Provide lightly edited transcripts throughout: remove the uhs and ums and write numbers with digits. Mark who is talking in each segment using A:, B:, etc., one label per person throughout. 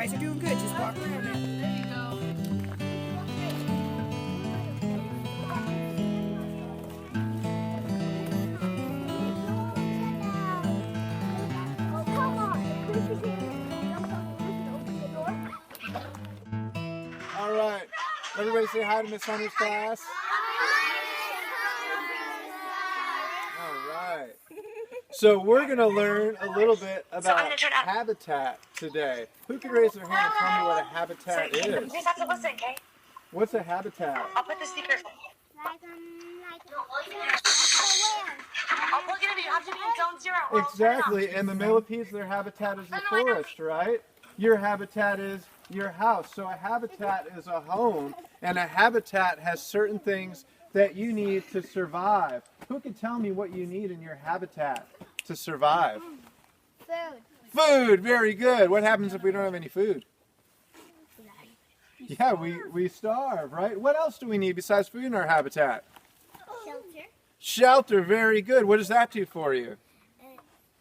A: guys are doing good. Just walk around it.
B: There you go.
C: All right. Everybody say hi to Miss Hunter's class. All right. So we're going to learn a little bit about habitat today. Who can raise their hand and tell me what a habitat is?
D: You just have to listen, okay?
C: What's a habitat?
D: I'll put the speaker. I'll plug it in. You have to be in zone 0.
C: Exactly. And the millipedes, their habitat is the forest, right? Your habitat is your house. So a habitat is a home, and a habitat has certain things that you need to survive. Who can tell me what you need in your habitat to survive?
E: Food.
C: Food, very good. What happens if we don't have any food? Yeah, we starve, right? What else do we need besides food in our habitat?
E: Shelter.
C: Shelter, very good. What does that do for you?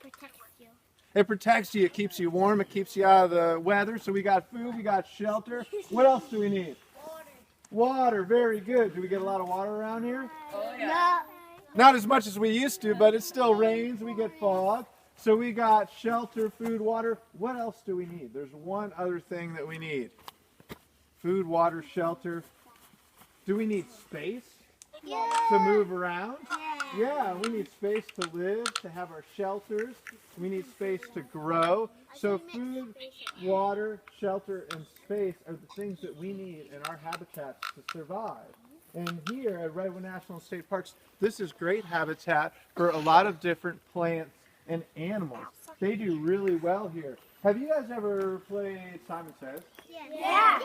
E: Protects you.
C: It protects you, it keeps you warm, it keeps you out of the weather. So we got food, we got shelter. What else do we need? Water, very good. Do we get a lot of water around here?
B: Oh, yeah.
C: Not as much as we used to, but it still rains, we get fog. So we got shelter, food, water. What else do we need? There's one other thing that we need. Food, water, shelter. Do we need space to move around? Yeah, we need space to live, to have our shelters. We need space to grow. So food, water, shelter, and space are the things that we need in our habitats to survive. And here at Redwood National State Parks, this is great habitat for a lot of different plants and animals. They do really well here. Have you guys ever played Simon Says?
E: Yeah.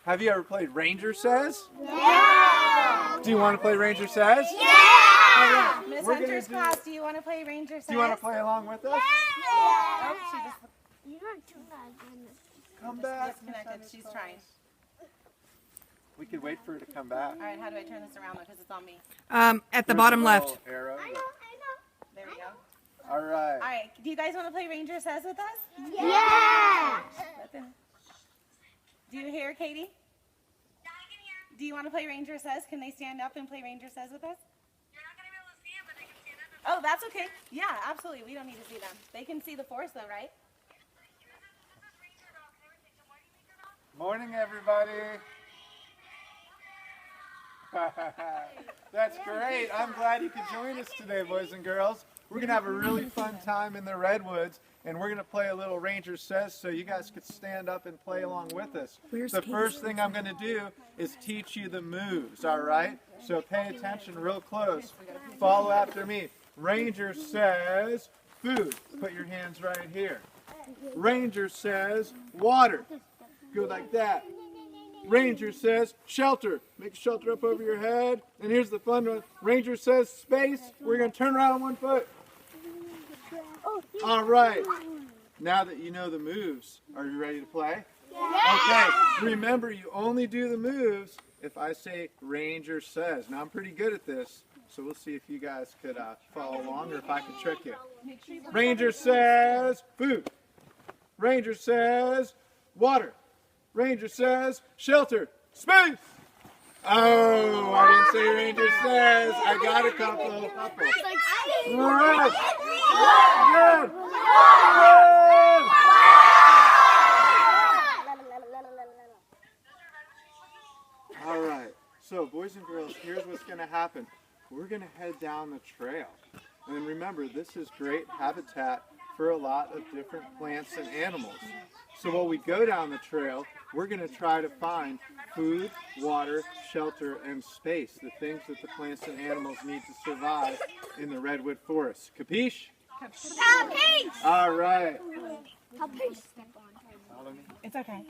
C: Have you ever played Ranger Says?
E: Yeah.
C: Do you want to play Ranger Says?
E: Yeah.
B: Miss
C: We're gonna
B: Hunter's
C: do-
B: class, do you want to play Ranger Says?
C: Do you want to play along with us?
B: Oh, she just
E: You're not too bad.
C: Come back.
B: disconnected. She's trying.
C: We could wait for her to come back.
B: All right, how do I turn this around though? Because it's on me.
A: At the
C: There's
A: bottom
C: a
A: left.
C: little arrow.
B: There we go.
C: All right.
B: All right, do you guys want to play Ranger Says with us?
E: Yeah.
B: Let them- Do you hear, Katie?
D: Yeah, I can hear.
B: Do you want to play Ranger Says? Can they stand up and play Ranger Says with us?
D: You're not going to be able to see him, but they can stand up.
B: Oh, that's okay. Yeah, absolutely. We don't need to see them. They can see the forest though, right?
D: This is Ranger Dog. Can everyone say good morning, Ranger Dog?
C: Morning, everybody. That's great. I'm glad you could join us today, boys and girls. We're going to have a really fun time in the Redwoods, and we're going to play a little Ranger Says so you guys could stand up and play along with us. The first thing I'm going to do is teach you the moves, all right? So pay attention real close. Follow after me. Ranger says food. Put your hands right here. Ranger says water. Go like that. Ranger says shelter. Make a shelter up over your head. And here's the fun one. Ranger says space. We're going to turn around on one foot. All right. Now that you know the moves, are you ready to play? Okay. Remember, you only do the moves if I say Ranger says. Now, I'm pretty good at this, so we'll see if you guys could follow along or if I can trick you. Ranger says food. Ranger says water. Ranger says shelter. Space. Oh, I didn't say Ranger says. I got a couple. Right. Good. Good. All right. So, boys and girls, here's what's going to happen. We're going to head down the trail. And remember, this is great habitat for a lot of different plants and animals. So while we go down the trail, we're going to try to find food, water, shelter, and space, the things that the plants and animals need to survive in the redwood forest. Capiche?
E: Capiche!
C: All right.
E: Capiche.
C: Follow me.
B: It's okay.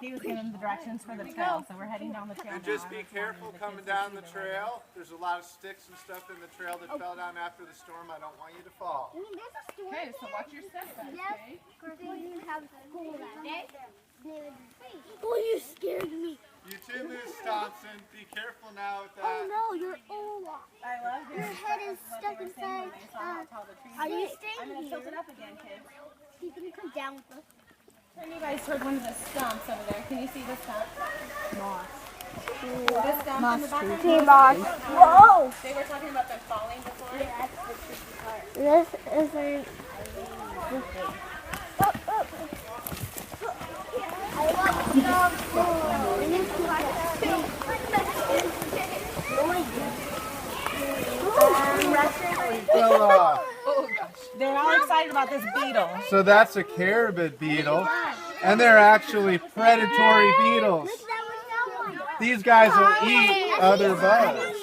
B: He was giving the directions for the trail, so we're heading down the trail
C: And
B: now.
C: just be careful coming down the trail. There's a lot of sticks and stuff in the trail that fell down after the storm. I don't want you to fall.
B: Okay, so watch your steps, okay?
E: Oh, you scared me.
C: You too, Miss Thompson. Be careful now with
E: Oh
C: that.
E: no, you're old.
B: I love
E: Your head is stuck inside. Are you
B: I'm
E: staying
B: going to tilt it
E: here?
B: up again, kids.
E: You can come down with us.
B: Turn you guys toward one of the stumps over there. Can you see the stump? Moss. This stump in the background?
E: T-box. Whoa!
B: They were talking about them falling before.
E: This isn't.
B: They're all excited about this beetle.
C: So that's a carabid beetle, and they're actually predatory beetles. These guys will eat other bugs.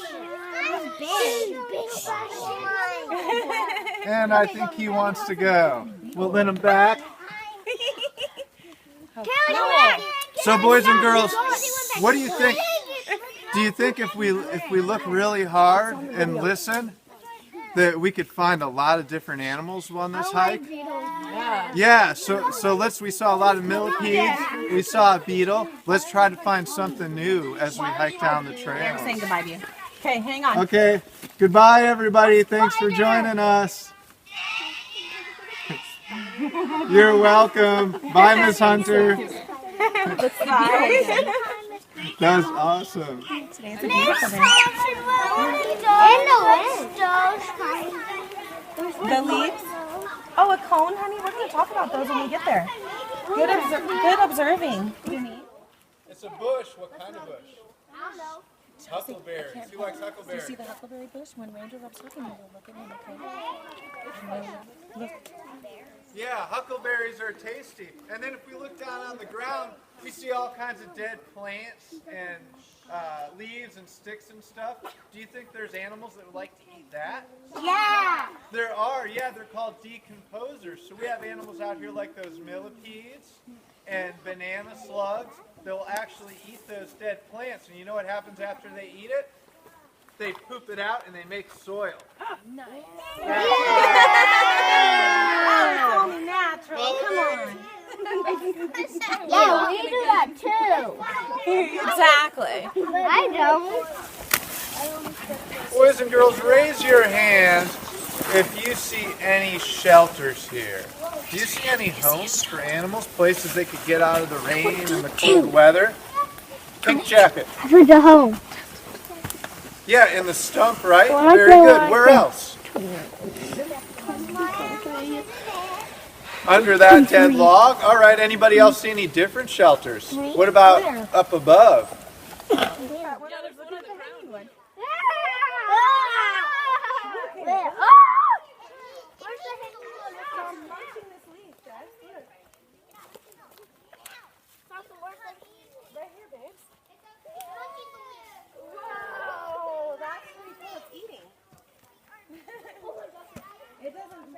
C: And I think he wants to go. We'll let him back. So boys and girls, what do you think? Do you think if we look really hard and listen, that we could find a lot of different animals on this hike? Yeah, so we saw a lot of millipedes, we saw a beetle. Let's try to find something new as we hike down the trail.
B: I'm saying goodbye to you. Okay, hang on.
C: Okay, goodbye everybody. Thanks for joining us. You're welcome. Bye, Miss Hunter. That was awesome.
B: Today's a beautiful day. The leaves? Oh, a cone, honey? We're going to talk about those when we get there. Good observing.
C: It's a bush. What kind of bush? Huckleberries. Who likes huckleberries?
B: You see the huckleberry bush? When Ranger rubs talking, we'll look at him, okay? Look.
C: Yeah, huckleberries are tasty. And then if we look down on the ground, we see all kinds of dead plants and leaves and sticks and stuff. Do you think there's animals that would like to eat that?
E: Yeah!
C: There are, yeah, they're called decomposers. So we have animals out here like those millipedes and banana slugs. They'll actually eat those dead plants. And you know what happens after they eat it? They poop it out and they make soil.
B: Nice.
C: Yeah.
B: It's only natural. Come on.
E: Yeah, we do that too.
B: Exactly.
E: I don't.
C: Boys and girls, raise your hand if you see any shelters here. Do you see any homes for animals, places they could get out of the rain and the cold weather? Pink jacket.
E: I found a home.
C: Yeah, in the stump, right?
E: Well,
C: Very good. Where else? Under that dead log? All right, anybody else see any different shelters? What about up above?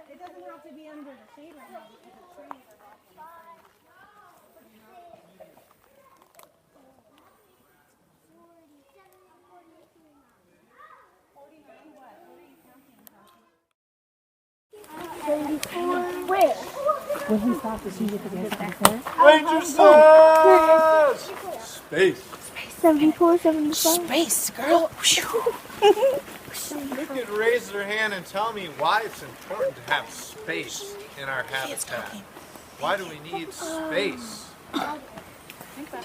B: It doesn't have to be under the shade right now because the trees are
E: Where?
B: When he stopped, did he get the back there?
C: Ranger says! Space.
E: 74, 75.
B: Space, girl.
C: Who could raise their hand and tell me why it's important to have space in our habitat? Why do we need space?
B: Do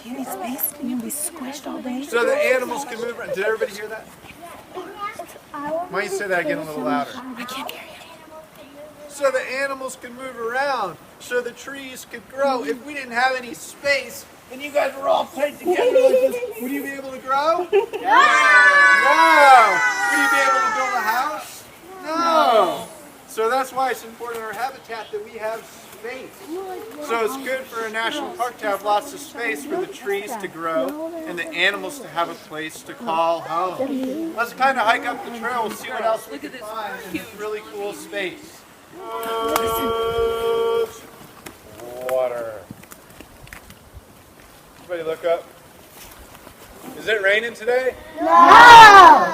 B: you need space? Can you be squished all day?
C: So the animals can move around. Did everybody hear that? Why don't you say that again a little louder?
B: I can't hear you.
C: So the animals can move around, so the trees could grow. If we didn't have any space, and you guys were all tight together like this, would you be able to grow? No! No! Would you be able to build a house? No! So that's why it's important in our habitat that we have space. So it's good for a national park to have lots of space for the trees to grow and the animals to have a place to call home. Let's kind of hike up the trail. We'll see what else we can find in this really cool space. Water. Everybody look up. Is it raining today?
E: No!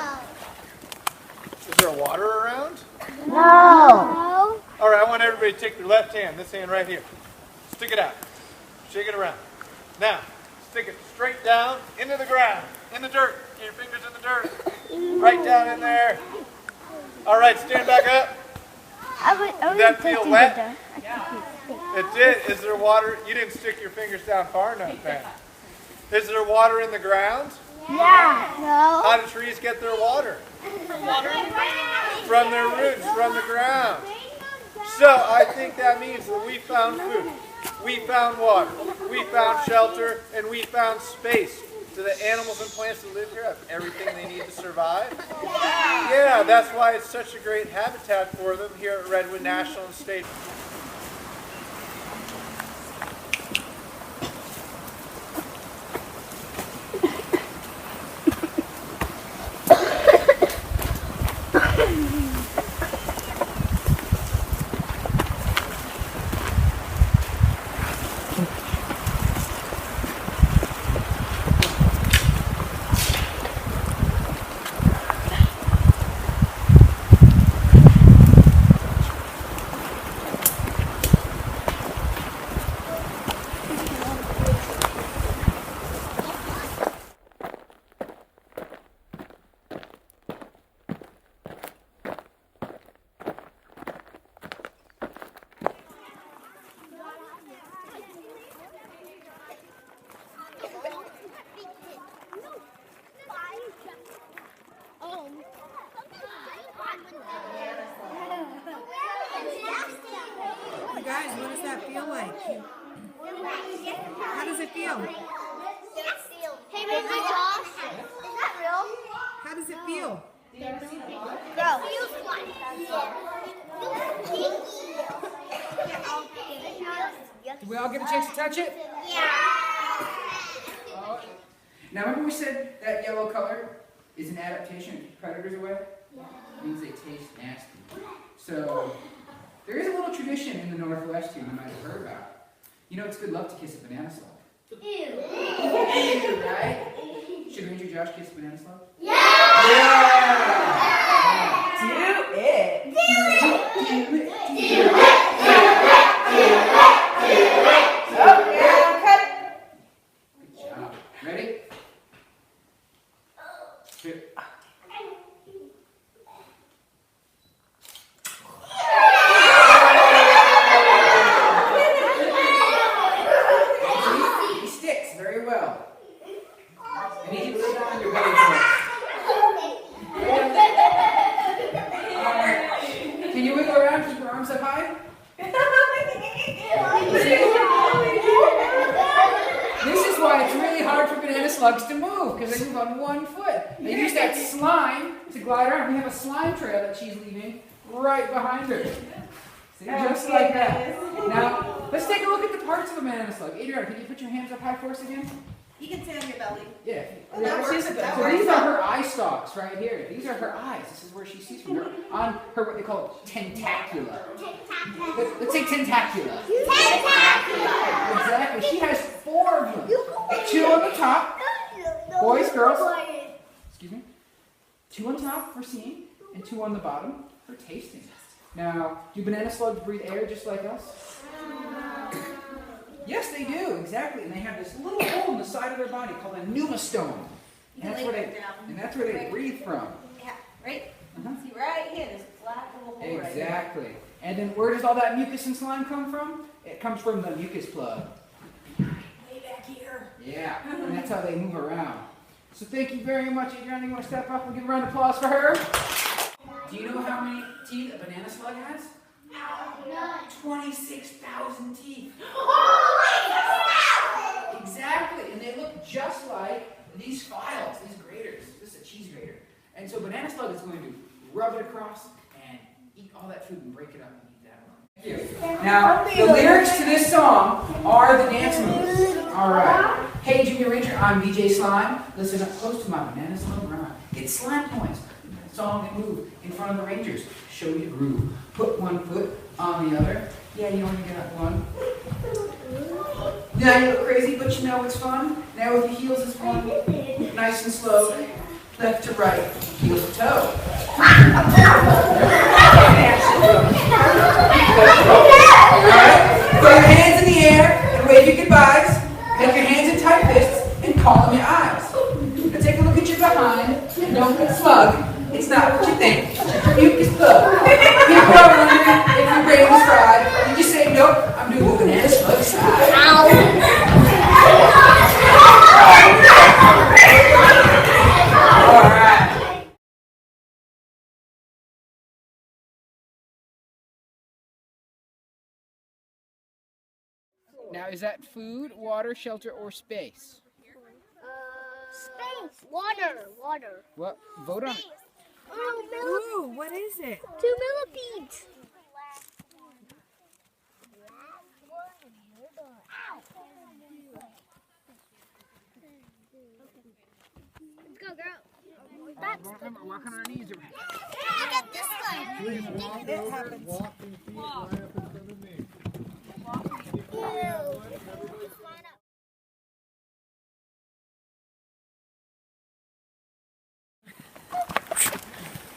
C: Is there water around?
E: No!
C: All right, I want everybody to take their left hand, this hand right here. Stick it out. Shake it around. Now, stick it straight down into the ground, in the dirt. Get your fingers in the dirt. Right down in there. All right, stand back up.
E: I
C: Does that feel wet?
E: Yeah.
C: It did. Is there water? You didn't stick your fingers down far enough, then. Is there water in the ground?
E: Yeah. No.
C: How do trees get their water? From their roots, from the ground. So I think that means that we found food, we found water, we found shelter, and we found space. Do the animals and plants that live here have everything they need to survive? Yeah, that's why it's such a great habitat for them here at Redwood National and State.
A: Guys, what does that feel like? How does it feel?
E: Hey, baby, Josh. Is that real?
A: How does it feel?
E: Go.
A: Did we all get a chance to touch it?
E: Yeah.
F: Now remember we said that yellow color is an adaptation to keep predators away? Yeah. It means they taste nasty. So there is a little tradition in the Northwest here you might have heard about. You know it's good luck to kiss a banana slug.
E: Ew.
F: Right? Should Ranger Josh kiss a banana slug?
E: Yeah.
B: Do it. Oh, yeah, cut it.
F: Good job. Ready? Two. He sticks very well. I need you to sit down on your belly first. Can you wiggle around? Keep your arms up high. This is why it's really hard for banana slugs to move, because they move on one foot. They use that slime to glide around. We have a slime trail that she's leaving right behind her. See, just like that. Now, let's take a look at the parts of a banana slug. Adriana, can you put your hands up high for us again?
A: You can sit on your belly.
F: Yeah.
A: That works.
F: So these are her eye stalks right here. These are her eyes. This is where she sees from her on her what they call tentacula. Let's say tentacula. Exactly. She has 4 of them. 2 on the top. Boys, girls. Excuse me. 2 on top for seeing, and 2 on the bottom for tasting. Now, do banana slugs breathe air just like us? Yes, they do, exactly. And they have this little hole in the side of their body called a pneumostome. And that's where they breathe from.
A: Yeah, right? See right here, there's a flat little hole right here.
F: Exactly. And then where does all that mucus and slime come from? It comes from the mucus plug.
A: Way back here.
F: Yeah, and that's how they move around. So thank you very much, Adriana. You want to step up and give a round of applause for her? Do you know how many teeth a banana slug has? 26,000 teeth. Exactly, and they look just like these files, these graters. This is a cheese grater. And so banana slug is going to rub it across and eat all that food and break it up and eat that one. Thank you. Now, the lyrics to this song are the dance moves. All right. Hey, Junior Ranger, I'm VJ Slime. Listen up close to my banana slug rhyme. Get slime points. Song and move in front of the Rangers. Show your groove. Put one foot on the other. Yeah, you only got one. Now you look crazy, but you know it's fun. Now with your heels is fun. Nice and slow. Left to right. Heel to toe. Alright? Throw your hands in the air and wave your goodbyes. Make your hands in tight fists and calm your eyes. Now take a look at your behind and don't get slug. It's not what you think. It's your mucus plug. People are wondering if you're ready to stride. You just say, nope, I'm doing Now, is that food, water, shelter, or space?
E: Space. Water. Water.
F: What? Vote on it.
B: Ooh, what is it?
E: 2 millipedes. Let's go, girl.
F: Remember, walk on our knees.
E: Look at this one.
C: Please walk over, walking feet line up in front of me.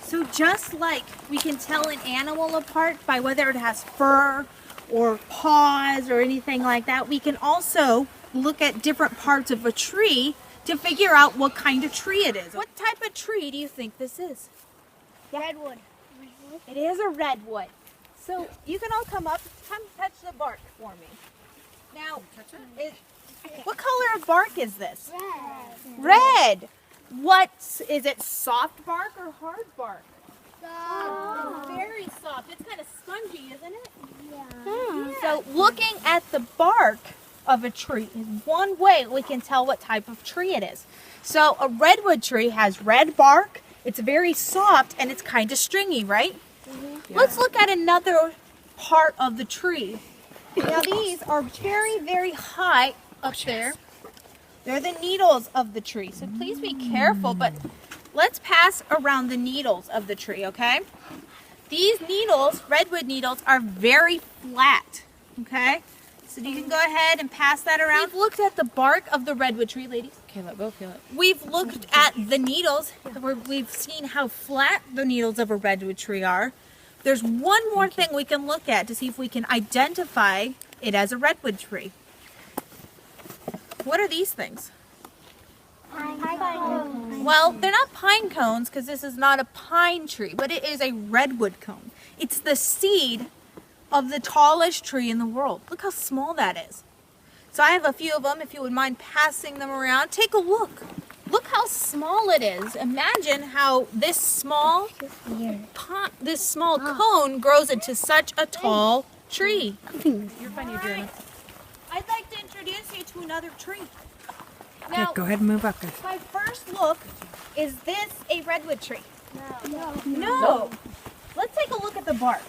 B: So just like we can tell an animal apart by whether it has fur or paws or anything like that, we can also look at different parts of a tree to figure out what kind of tree it is. What type of tree do you think this is?
E: Redwood.
B: It is a redwood. So you can all come up, come touch the bark for me. Now, what color of bark is this? Red. What is it? Soft bark or hard bark?
E: Soft.
B: Very soft. It's kind of spongy, isn't it?
E: Yeah.
B: So looking at the bark of a tree is one way we can tell what type of tree it is. So a redwood tree has red bark. It's very soft and it's kind of stringy, right? Let's look at another part of the tree. Now these are very, very high up there. They're the needles of the tree, so please be careful, but let's pass around the needles of the tree, okay? These needles, redwood needles, are very flat, okay? So you can go ahead and pass that around. We've looked at the bark of the redwood tree, ladies.
A: Caleb, go feel it.
B: We've looked at the needles, where we've seen how flat the needles of a redwood tree are. There's one more thing we can look at to see if we can identify it as a redwood tree. What are these things? Well, they're not pine cones because this is not a pine tree, but it is a redwood cone. It's the seed of the tallest tree in the world. Look how small that is. So I have a few of them. If you would mind passing them around, take a look. Look how small it is. Imagine how this small cone grows into such a tall tree.
A: You're funny, Adriana.
B: I'd like to introduce you to another tree. Now,
A: Go ahead and move up, guys.
B: my first look, is this a redwood tree?
E: No.
B: No. Let's take a look at the bark.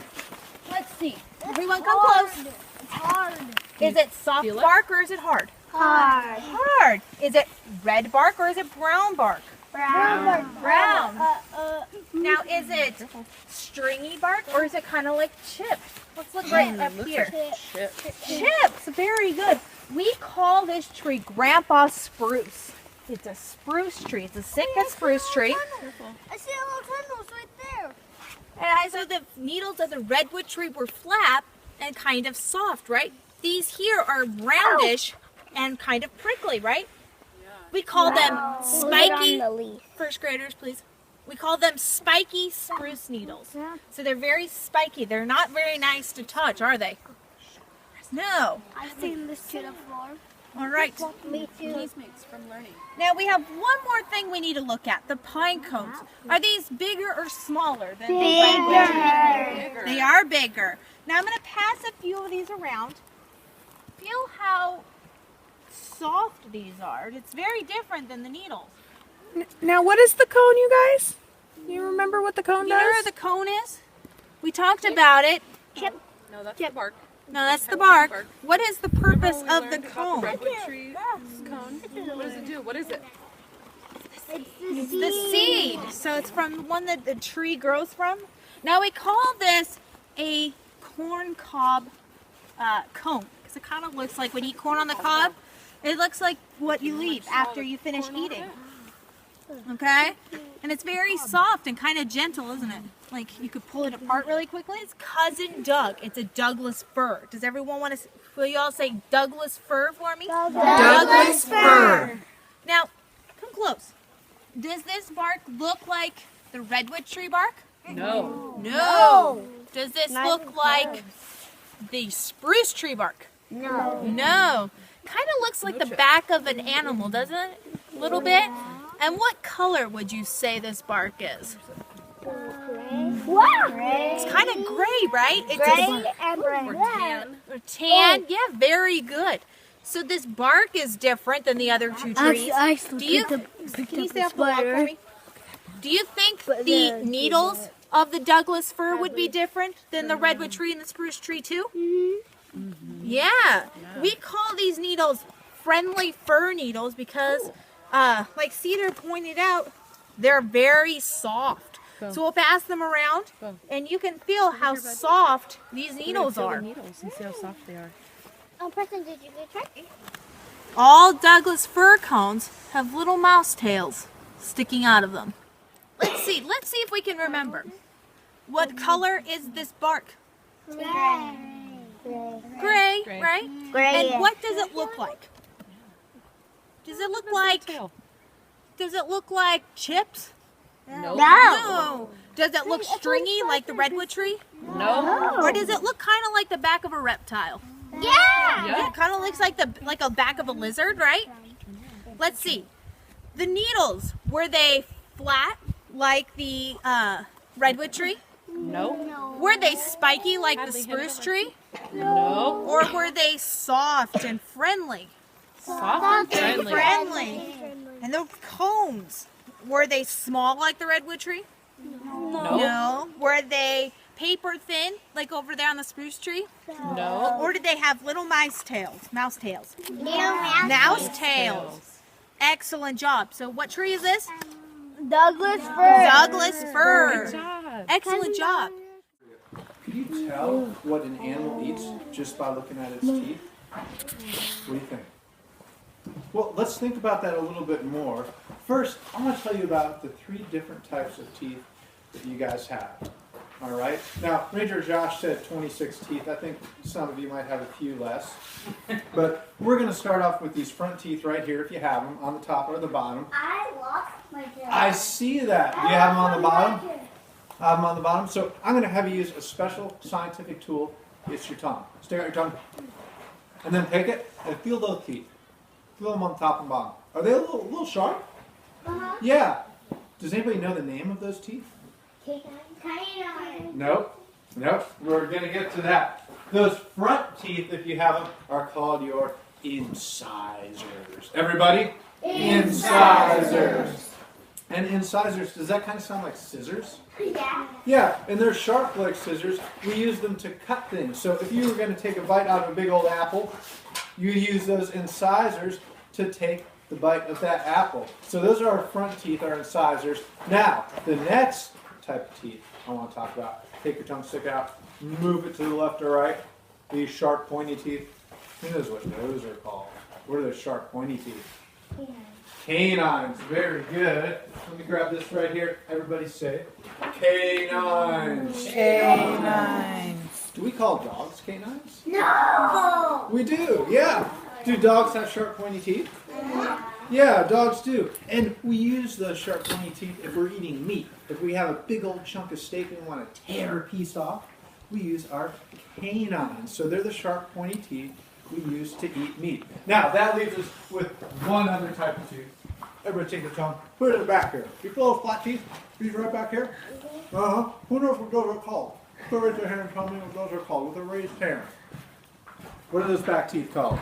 B: Let's see. Everyone come close.
E: It's hard.
B: Is it soft
A: feel it?
B: bark or is it hard?
E: Hard.
B: Hard. Is it red bark or is it brown bark?
E: Brown.
B: Brown. Now, is it stringy bark or is it kind of like chips? Let's look right up here. Chips. Very good. We call this tree Grandpa Spruce. It's a spruce tree. It's a Sitka spruce tree.
E: I see a little tunnels right there.
B: And so the needles of the redwood tree were flat and kind of soft, right? These here are roundish and kind of prickly, right? We call them spiky. First graders, please. We call them spiky spruce needles. So they're very spiky. They're not very nice to touch, are they? No.
E: I've seen this to the floor.
B: All right.
E: Me too.
A: From learning.
B: Now we have one more thing we need to look at. The pine cones. Are these bigger or smaller than the redwood tree? They are bigger. Now I'm going to pass a few of these around. Feel how soft these are. It's very different than the needles.
A: Now, what is the cone, you guys? You remember what the cone
B: You know where
A: does?
B: the cone is? We talked about it.
A: No, that's the bark.
B: No, that's the bark. What is the purpose of the cone?
A: Redwood tree cone. What does it do? What is it?
B: It's the seed. So it's from one that the tree grows from. Now we call this a corn cob cone because it kind of looks like when you eat corn on the cob, it looks like what you eat after you finish eating. Okay? And it's very soft and kind of gentle, isn't it? Like you could pull it apart really quickly. It's cousin Doug. It's a Douglas fir. Does everyone want to, will you all say Douglas fir for me?
E: Douglas
B: fir. Now, come close. Does this bark look like the redwood tree bark?
A: No.
B: No. Does this look like the spruce tree bark?
E: No.
B: No. Kind of looks like the back of an animal, doesn't it? A little bit. And what color would you say this bark is?
E: Gray. Wow.
B: It's kind of gray, right? It's
E: Gray and brown.
B: or tan. Yeah, very good. So this bark is different than the other two trees. Do you, can you stay off the log for me? Do you think the needles of the Douglas fir would be different than the redwood tree and the spruce tree too? Yeah. We call these needles friendly fir needles because, like Cedar pointed out, they're very soft. So we'll pass them around, and you can feel how soft these needles are.
G: Needles and see how soft they are.
E: Oh, Preston, did you get trick?
B: All Douglas fir cones have little mouse tails sticking out of them. Let's see if we can remember. What color is this bark? Gray, right?
E: Gray.
B: And what does it look like? Does it look like chips? No. Does it look stringy like the redwood tree?
G: No.
B: Or does it look kind of like the back of a reptile?
E: Yeah.
B: It kind of looks like a back of a lizard, right? Let's see. The needles, were they flat like the redwood tree?
G: No.
B: Were they spiky like the spruce tree?
G: No.
B: Or were they soft and friendly?
G: Soft and friendly.
B: And the cones, were they small like the redwood tree? No. Were they paper thin like over there on the spruce tree?
G: No.
B: Or did they have little mouse tails? Mouse tails.
E: Yeah.
B: Mouse tails. Excellent job. So what tree is this?
E: Douglas fir.
B: Douglas fir.
G: Good job.
B: Excellent job.
C: Could you tell what an animal eats just by looking at its teeth? What do you think? Well, let's think about that a little bit more. First, I want to tell you about the 3 different types of teeth that you guys have. All right? Now, Ranger Josh said 26 teeth. I think some of you might have a few less. But we're going to start off with these front teeth right here, if you have them, on the top or the bottom.
E: I lost my tail.
C: I see that. Do you have them on the bottom? I have them on the bottom. So I'm going to have you use a special scientific tool. It's your tongue. Stick out your tongue. And then take it and feel those teeth. Feel them on top and bottom. Are they a little sharp? Yeah. Does anybody know the name of those teeth?
E: Canine.
C: Nope. We're going to get to that. Those front teeth, if you have them, are called your incisors. Everybody? Incisors. And incisors, does that kind of sound like scissors?
E: Yeah.
C: Yeah, and they're sharp like scissors. We use them to cut things. So if you were going to take a bite out of a big old apple, you use those incisors to take the bite of that apple. So those are our front teeth, our incisors. Now, the next type of teeth I want to talk about. Take your tongue, stick out, move it to the left or right. These sharp, pointy teeth. Who knows what those are called? What are those sharp, pointy teeth? Canines. Very good. Let me grab this right here. Everybody say canines.
G: Canines.
C: Do we call dogs canines?
E: No.
C: We do, yeah. Do dogs have sharp, pointy teeth? Yeah, dogs do. And we use those sharp, pointy teeth if we're eating meat. If we have a big old chunk of steak and we want to tear a piece off, we use our canines. So they're the sharp, pointy teeth we use to eat meat. Now, that leaves us with one other type of tooth. Everybody take the tongue, put it in the back here. You feel those flat teeth? These right back here? Who knows what those are called? Put right there and tell me what those are called with a raised hand. What are those back teeth called?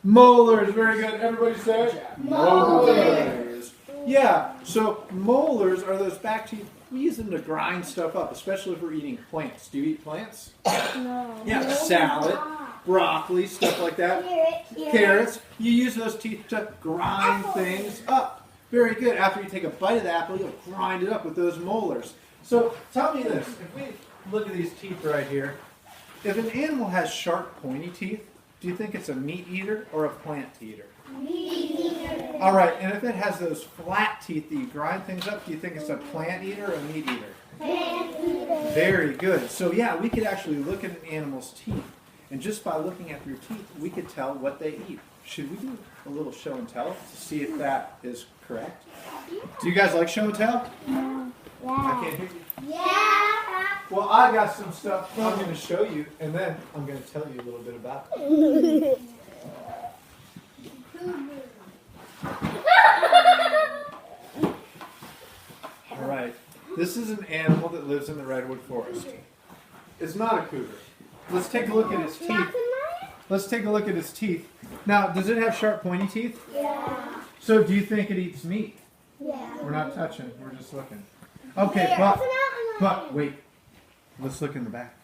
C: Molars. Very good. Everybody say molars. Yeah, so molars are those back teeth. We use them to grind stuff up, especially if we're eating plants. Do you eat plants?
E: No.
C: Yeah, salad, broccoli, stuff like that. Carrots. You use those teeth to grind things up. Very good. After you take a bite of the apple, you'll grind it up with those molars. So tell me this. If we look at these teeth right here, if an animal has sharp, pointy teeth, do you think it's a meat eater or a plant eater?
E: Meat eater.
C: All right, and if it has those flat teeth that you grind things up, do you think it's a plant eater or a meat eater?
E: Plant eater.
C: Very good. So yeah, we could actually look at an animal's teeth, and just by looking at their teeth, we could tell what they eat. Should we do a little show and tell to see if that is correct? Do you guys like show and tell? I can't hear you.
E: Yeah.
C: Well, I got some stuff I'm going to show you, and then I'm going to tell you a little bit about it. All right. This is an animal that lives in the redwood forest. It's not a cougar. Let's take a look at its teeth. Let's take a look at its teeth. Now, does it have sharp, pointy teeth?
E: Yeah.
C: So do you think it eats meat?
E: Yeah.
C: We're not touching. We're just looking. Okay, but wait. Let's look in the back.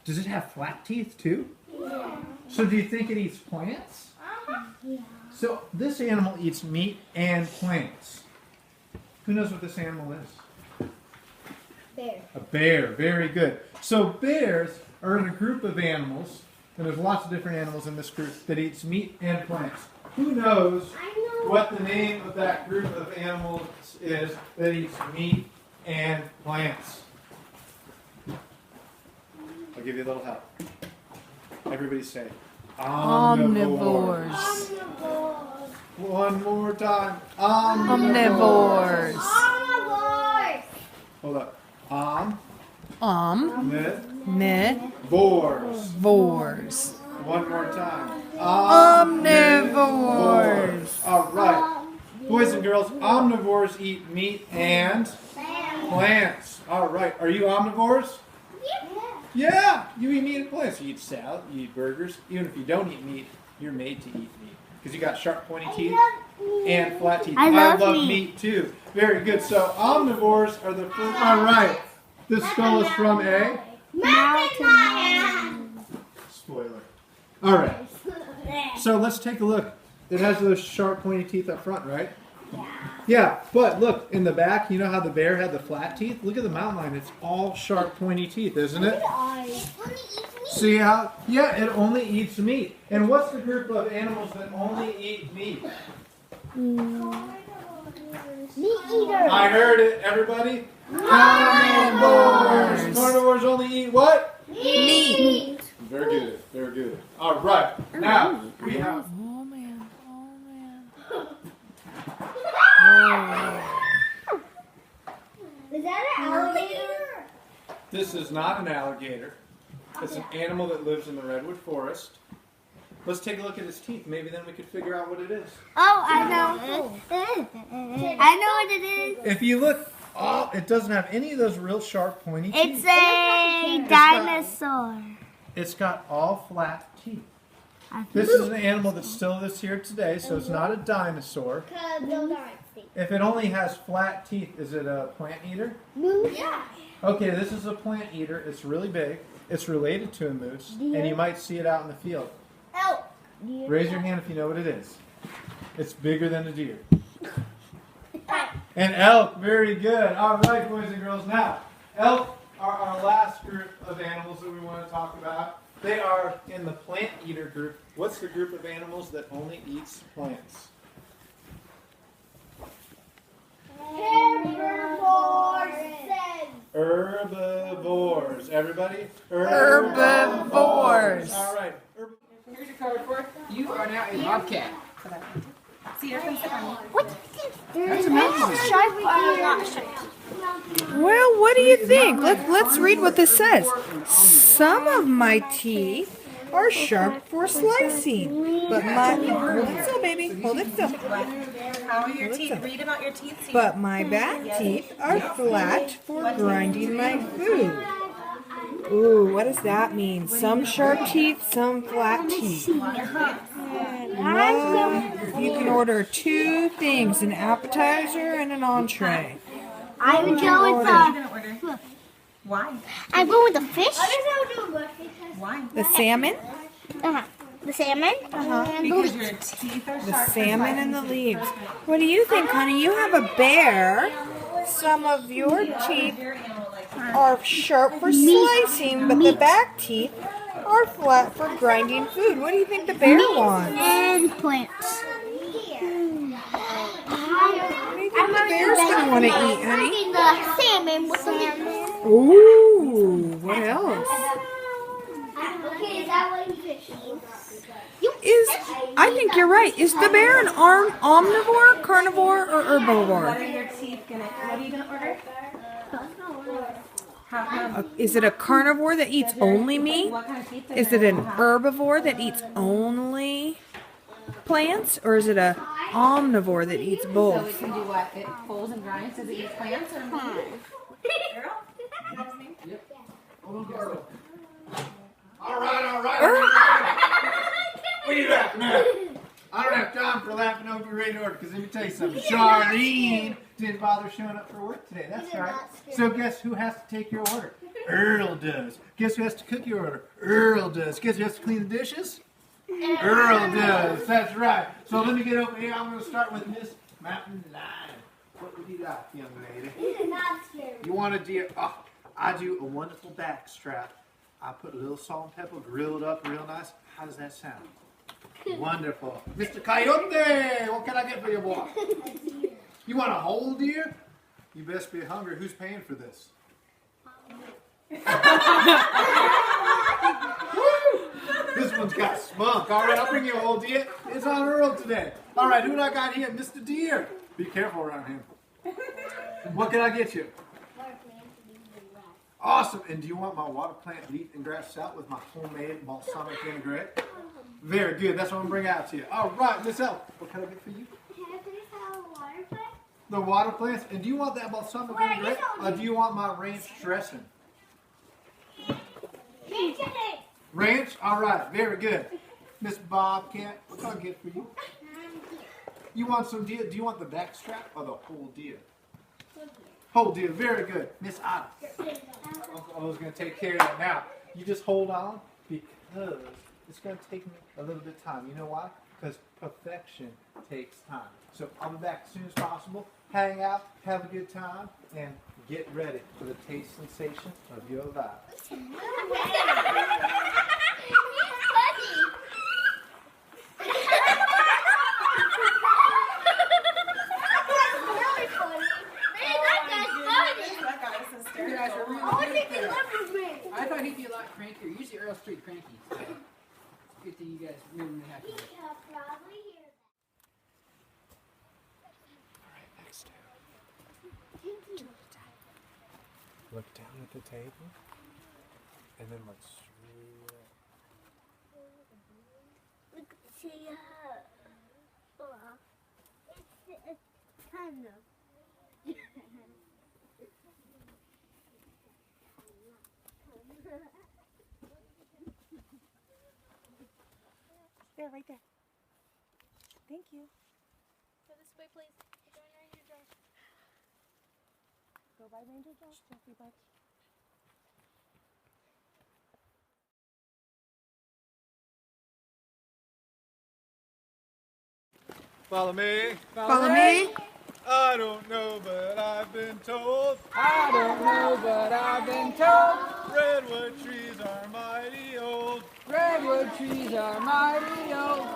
C: Does it have flat teeth too?
E: Yeah.
C: So do you think it eats plants?
E: Yeah.
C: So this animal eats meat and plants. Who knows what this animal is?
E: Bear.
C: A bear. Very good. So bears are in a group of animals, and there's lots of different animals in this group that eats meat and plants. Who knows what the name of that group of animals is that eats meat and plants? I'll give you a little help. Everybody say omnivores.
G: Omnivores.
C: One more time.
G: Omnivores.
E: Omnivores.
C: Hold up.
G: Omnivores.
C: Omnivores. One more time.
G: Omnivores.
C: All right. Boys and girls, omnivores eat meat and plants. All right. Are you omnivores? Yeah. You eat meat and plants. You eat salad, you eat burgers. Even if you don't eat meat, you're made to eat meat. Because you got sharp, pointy teeth and flat teeth.
E: I love
C: meat too. Very good. So omnivores are the first. All right. This skull is from a
E: Mountain lion.
C: spoiler. All right. So let's take a look. It has those sharp, pointy teeth up front, right? Yeah, but look, in the back, you know how the bear had the flat teeth? Look at the mountain lion. It's all sharp, pointy teeth, isn't it? See how? Yeah, it only eats meat. And what's the group of animals that only eat meat?
E: Meat eater.
C: I heard it, everybody. Carnivores. Carnivores only eat what?
E: Meat.
C: Very good, very good. All right, now we have.
G: Oh man. Oh man.
E: Is that an alligator?
C: This is not an alligator. It's an animal that lives in the redwood forest. Let's take a look at its teeth. Maybe then we could figure out what it is.
E: Oh, I know. I know what it is.
C: If you look, oh, it doesn't have any of those real sharp, pointy teeth.
E: It's a dinosaur.
C: It's got all flat teeth. This is an animal that still lives here today, so it's not a dinosaur. If it only has flat teeth, is it a plant eater?
E: Moose? Yeah.
C: Okay, this is a plant eater. It's really big. It's related to a moose, and you might see it out in the field.
E: Elk.
C: Raise your hand if you know what it is. It's bigger than a deer. An elk, very good. All right, boys and girls. Now, elk are our last group of animals that we want to talk about. They are in the plant eater group. What's the group of animals that only eats plants? Herbivores. Everybody?
G: Herbivores.
C: All right.
F: Here's your card for it. You are now a bobcat.
A: See, here comes the army.
F: That's amazing.
G: Well, what do you think? Let's read what this says. Some of my teeth are sharp for slicing, but my hold it still, baby. Hold it still.
A: How are your teeth? Read about your teeth. See.
G: But my back teeth are flat for grinding my food. Ooh, what does that mean? Some sharp teeth, some flat teeth. Well, you can order 2 things, an appetizer and an entree.
E: I would go with the.
A: Why?
E: I go with the fish.
A: Why?
G: The salmon,
E: The salmon. And
A: Because your teeth are
G: the
A: sharp.
G: salmon and the leaves. What do you think, honey? You have a bear. Some of your teeth are sharp for slicing, but the back teeth are flat for grinding food. What do you think the bear wants?
E: and plants.
G: What do you think the bear's going to want to eat, honey?
E: The salmon with the
G: Ooh, what else?
E: Okay, is that what fish
G: I think you're right. Is the bear an omnivore, carnivore, or herbivore?
A: What are your teeth gonna? What are you gonna order?
G: Is it a carnivore that eats only meat?
A: What kind of teeth?
G: Is it an herbivore that eats only plants? Or is it a omnivore that eats
A: So it
G: both?
A: can do what? It pulls and grinds. Does it eat plants or meat? Errol? Is that his name?
F: Yep. Errol. All right. What are you laughing at?
C: I don't have time for laughing over your ready order because let me tell you something. Charlene didn't bother showing up for work today. That's right. So guess who has to take your order? Earl does. Guess who has to cook your order? Earl does. Guess who has to clean the dishes? Earl does. That's right. So let me get over here. I'm going to start with Miss Mountain Lion. What would you like, young lady?
E: These are not scary.
C: You want a deer? Oh, I do a wonderful back strap. I put a little salt and pepper, grilled up real nice. How does that sound? Wonderful. Mr. Coyote, what can I get for you, boy? You want a whole deer? You best be hungry. Who's paying for this? This one's got spunk. All right, I'll bring you a whole deer. It's on Earl today. All right, who do I got here? Mr. Deer. Be careful around him. What can I get you? Awesome. And do you want my water plant leaf and grass salad with my homemade balsamic vinaigrette? Very good. That's what I'm going to bring out to you. All right, Miss Elle, what can I get for you?
E: Can I please have a water plant?
C: The water plants. And do you want that balsamic vinaigrette? Or do you want my ranch dressing? Ranch? All right. Very good. Miss Bobcat, what can I get for you? You want some deer? Do you want the back strap or the whole deer? Whole deer. Very good. Miss Otter. I was going to take care of that now. You just hold on because it's going to take me a little bit of time. You know why? Because perfection takes time. So I'll be back as soon as possible. Hang out, have a good time, and get ready for the taste sensation of your life.
A: That guy is
F: You guys are
A: hysterical.
F: really good. I thought he'd be a lot crankier. Usually Earl's pretty cranky. So it's good that you guys really happy.
C: Next look down at the table, and then look straight up.
E: Look, see it's kind of.
G: There, right there. Thank you.
E: Go this way, please. We're going Ranger Drive.
G: Go by Ranger Drive, Jeffrey, bud.
C: Follow me.
G: Follow me.
C: I don't know, but I've been told.
F: I don't know, but I've been told
C: Redwood trees are mighty old.
F: redwood trees are mighty old.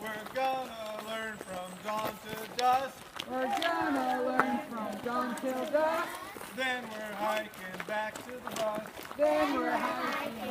C: We're gonna learn from dawn to dusk.
F: We're gonna learn from dawn till dusk.
C: Then we're hiking back to the bus.
F: Then we're hiking